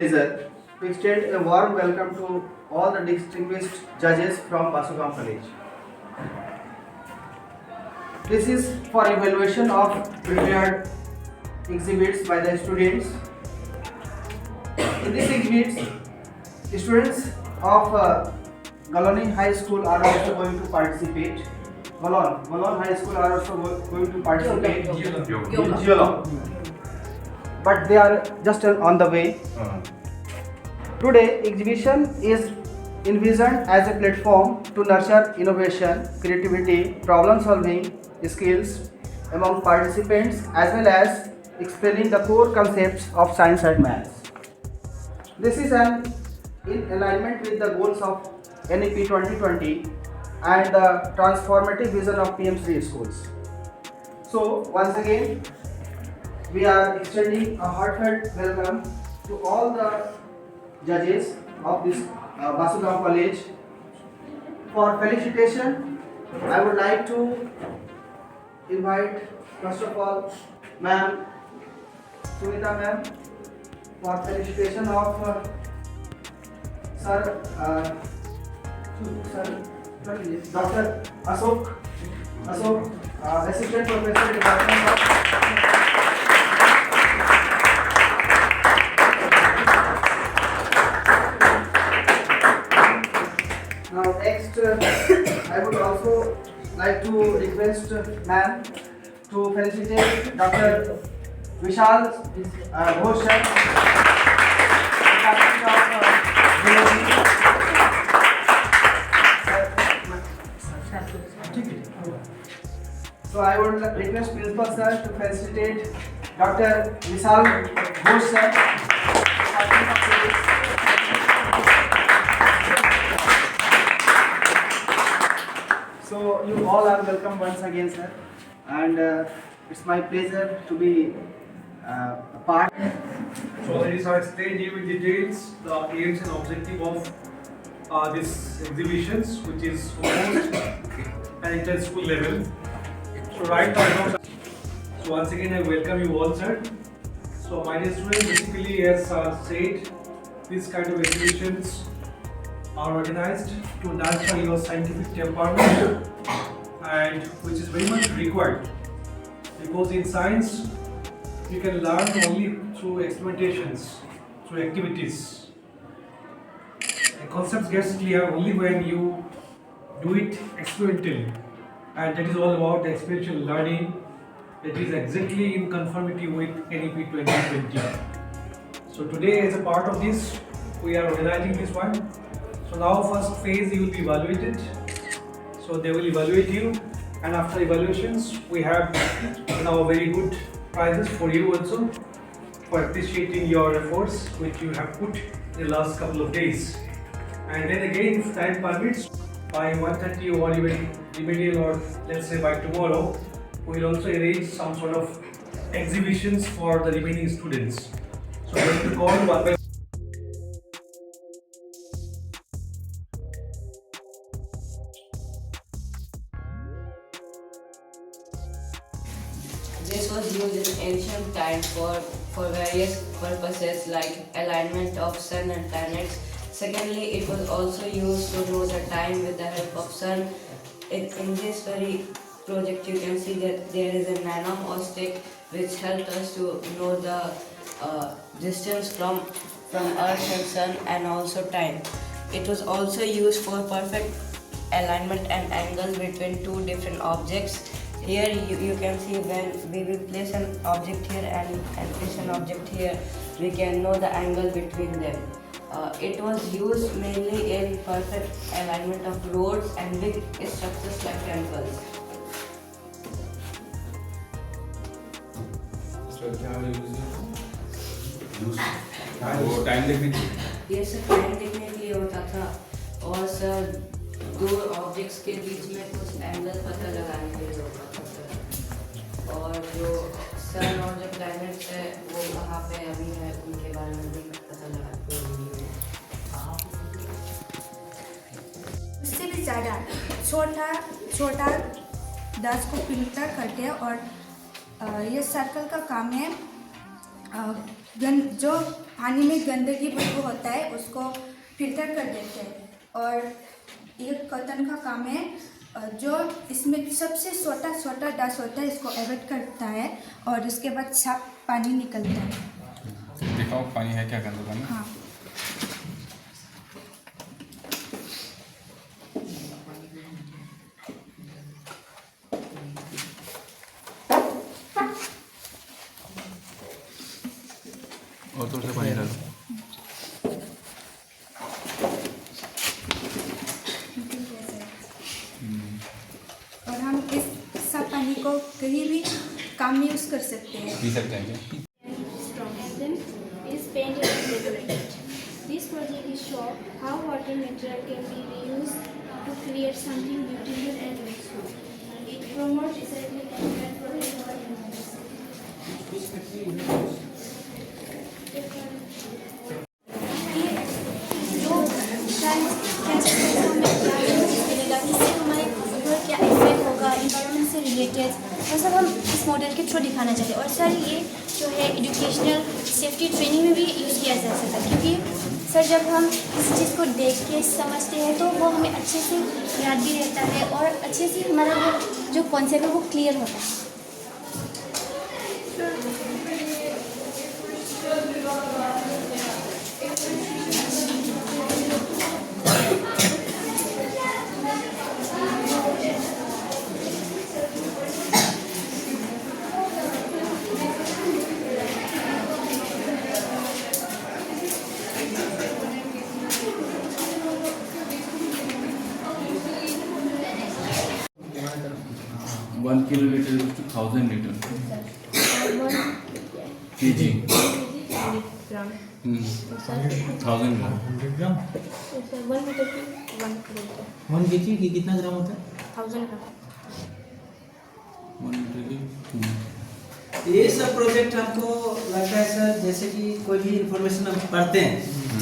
Pleasure to extend a warm welcome to all the distinguished judges from Basugam College. This is for evaluation of prepared exhibits by the students. In these exhibits, students of Galoni High School are also going to participate. Galon High School are also going to participate. Geolog. But they are just on the way. Today, exhibition is envisioned as a platform to nurture innovation, creativity, problem-solving skills among participants, as well as explaining the core concepts of science and maths. This is in alignment with the goals of NEP 2020 and the transformative vision of PM3 schools. So, once again, we are extending a heartfelt welcome to all the judges of this Basugam College. For felicitation, I would like to invite first of all Ma'am Sunita Ma'am for felicitation of Sir Dr. Ashok, Assistant Professor Department of Now next, I would also like to request ma'am to felicitate Dr. Vishal Ghosh sir, Department of Geology. So I would request Principal sir to felicitate Dr. Vishal Ghosh sir, Department of Physics. So you all are welcome once again, sir, and it's my pleasure to be a part. So already I explained you in details the aims and objective of these exhibitions, which is almost at inter-school level. So right now, so once again I welcome you all, sir. So my dear students, basically as said, these kind of exhibitions are organized to nurture your scientific temperament, and which is very much required, because in science you can learn only through experimentations, through activities. The concepts gets clear only when you do it experimentally, and that is all about the experiential learning. That is exactly in conformity with NEP 2020. So today, as a part of this, we are organizing this one. So now first phase you will be evaluated. So they will evaluate you, and after evaluations we have now very good prizes for you also for appreciating your efforts which you have put in the last couple of days. And then again, if time permits, by 1:30 or even remedial, or let's say by tomorrow, we will also arrange some sort of exhibitions for the remaining students. So we have to call one by This was used in ancient times for various purposes like alignment of sun and planets. Secondly, it was also used to know the time with the help of sun. In this very project, you can see that there is a nanometer which helped us to know the distance from Earth and Sun, and also time. It was also used for perfect alignment and angle between two different objects. Here you can see when we will place an object here and place an object here, we can know the angle between them. It was used mainly in perfect alignment of roads and big structures like temples. वो time देखने की ये सब time देखने के लिए होता था, और सर दो ऑब्जेक्ट्स के बीच में कुछ एंगल पता लगाने के लिए होता था सर। और जो सन और जो प्लैनेट्स है वो कहाँ पे अभी है उनके बारे में भी पता लगाते हैं। उससे भी ज़्यादा छोटा 10 को फिल्टर करके, और ये सर्कल का काम है जो पानी में गंदगी बदबू होता है उसको फिल्टर कर देते हैं। और ये कॉटन का काम है जो इसमें सबसे छोटा छोटा डस्ट होता है इसको एवॉइड करता है और उसके बाद साफ पानी निकलता है। दिखाओ पानी है क्या, गंदा पानी? हाँ, और थोड़ा सा पानी डालो। और हम इस साफ पानी को कहीं भी काम में यूज़ कर सकते हैं। पी सकते हैं क्या? Strong and then is painted and decorated. This project is show how water material can be reused to create something beautiful and useful. It promotes recycling and protects our से related वो सब हम इस model के through दिखाना चाहते हैं। और सर ये जो है एजुकेशनल सेफ्टी ट्रेनिंग में भी यूज़ किया जा सकता है, क्योंकि सर जब हम किसी चीज़ को देख के समझते हैं तो वो हमें अच्छे से याद भी रहता है और अच्छे से हमारा वो जो कॉन्सेप्ट है वो क्लियर होता है। One kilometre to 1000 litre kg 1000 gram. 1 meter to 1 kilometer. 1 kg की कितना ग्राम होता है? 1000 gram. 1 लीटर की ये सब प्रोजेक्ट हमको लगता है सर, जैसे कि कोई भी इंफॉर्मेशन हम पढ़ते हैं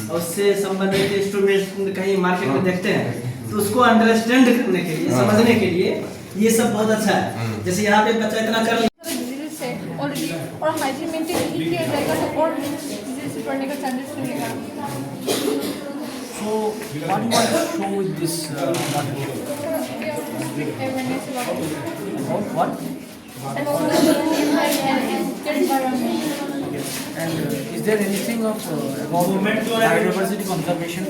और उससे संबंधित इंस्ट्रूमेंट कहीं मार्केट में देखते हैं तो उसको अंडरस्टैंड करने के लिए, समझने के लिए ये सब बहुत अच्छा है। जैसे यहाँ पे बच्चा इतना कर डिजीज से और हाइजीन मेंटेन नहीं किया जाएगा तो और डिजीज से बढ़ने का चांसेस रहेगा। So what you want to show with this model? Awareness About what? about their environment. And is there anything of about biodiversity conservation?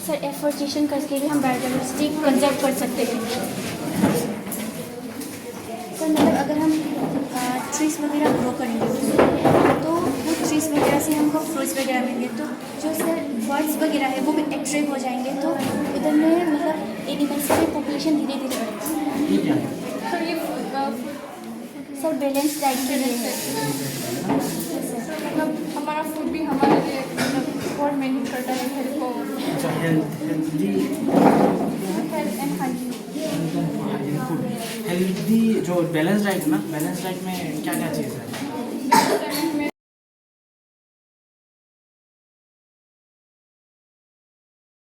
Sir afforestation करके भी हम बायोडाइवर्सिटी कंजर्व कर सकते हैं। सर मतलब अगर हम ट्रीज वगैरह ग्रो करेंगे तो वो ट्रीज वगैरह से हमको फ्रूट्स वगैरह मिलेंगे तो जो सर बर्ड्स वगैरह है वो भी एक्टिव हो जाएंगे तो उधर में मतलब एनिमल्स की पॉपुलेशन धीरे धीरे बढ़ेगी। ठीक है। सर ये सर बैलेंस डाइट के लिए है। मतलब हमारा फूड भी हमारे लिए मतलब और मेहनत करता है हेल्थ को अच्छा, healthy health and hygiene. Healthy जो बैलेंस डाइट है ना, बैलेंस डाइट में क्या क्या चीज़ है?